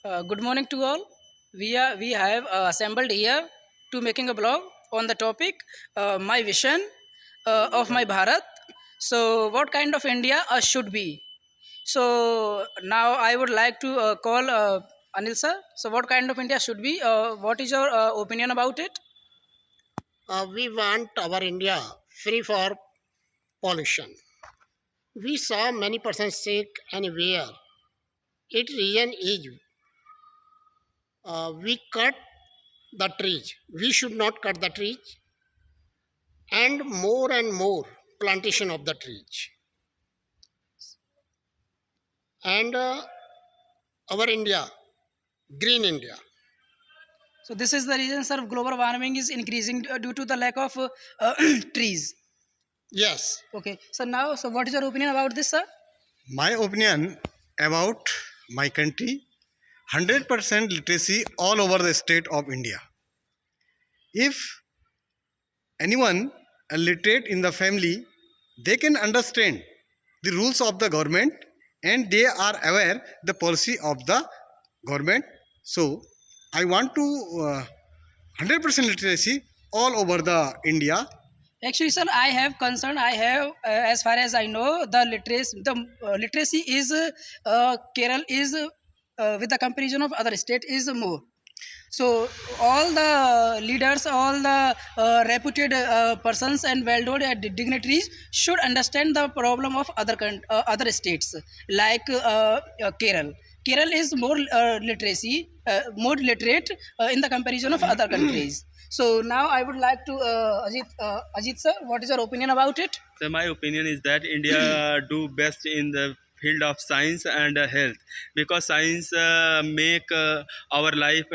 Good morning to all. We have assembled here to making a blog on the topic my vision of my Bharat. So, what kind of India should be? So now I would like to call Anil sir. So, what kind of India should be? What is your opinion about it? We want our India free for pollution. We saw many persons sick anywhere. Its reason is we cut the trees. We should not cut the trees and more plantation of the trees. And our India, green India. So, this is the reason, sir, global warming is increasing due to the lack of trees. Yes, Okay. So now, so what is your opinion about this, sir? My opinion about my country, 100% literacy all over the state of India. If anyone literate in the family, they can understand the rules of the government and they are aware the policy of the government. So I want to 100% literacy all over the India. Actually, sir, I have concern. I have, as far as I know, the literacy is Kerala is with the comparison of other state is more. So all the leaders, all the reputed persons and well-known dignitaries should understand the problem of other states like Kerala. Kerala is more literate in the comparison of other countries. So now I would like to Ajit sir, what is your opinion about it? So my opinion is that India do best in the field of science and health, because science make our life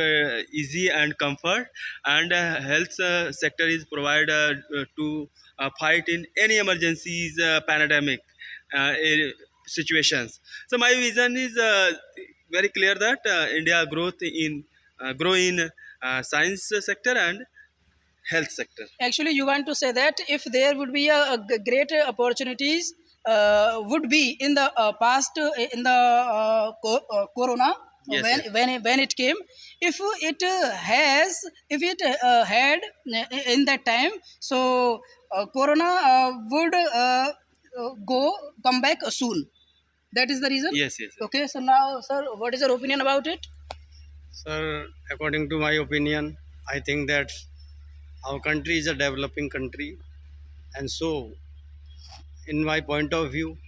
easy and comfort, and health sector is provide to fight in any emergencies, pandemic situations. So my vision is very clear that India grow in science sector and health sector. Actually, you want to say that if there would be great opportunities would be in the past in the corona Yes, when yes. when it came, if it has if it had in that time, so corona would go come back soon. That is the reason. Yes, yes, yes. Okay, so now, sir, what is your opinion about it? Sir, according to my opinion, I think that our country is a developing country, and so, in my point of view,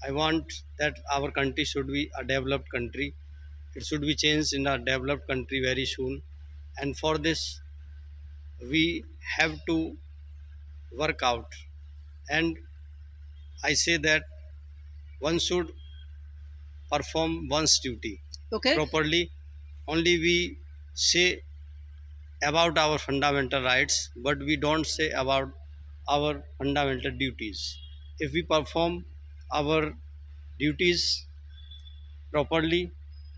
I want that our country should be a developed country. It should be changed in a developed country very soon, and for this, we have to work out. And I say that one should perform one's duty Okay. properly. Only we say about our fundamental rights, but we don't say about our fundamental duties. If we perform our duties properly,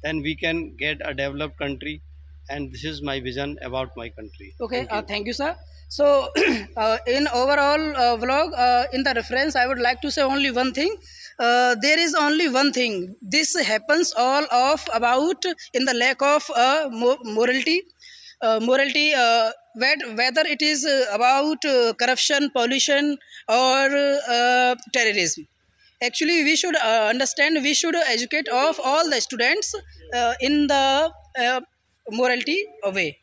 then we can get a developed country. And this is my vision about my country. Okay, Thank you. thank you, sir. So, in overall vlog, in the reference, I would like to say only one thing. There is only one thing. This happens all of about in the lack of morality. Whether it is about corruption, pollution, or terrorism. Actually, we should understand. We should educate of all the students in the morality way.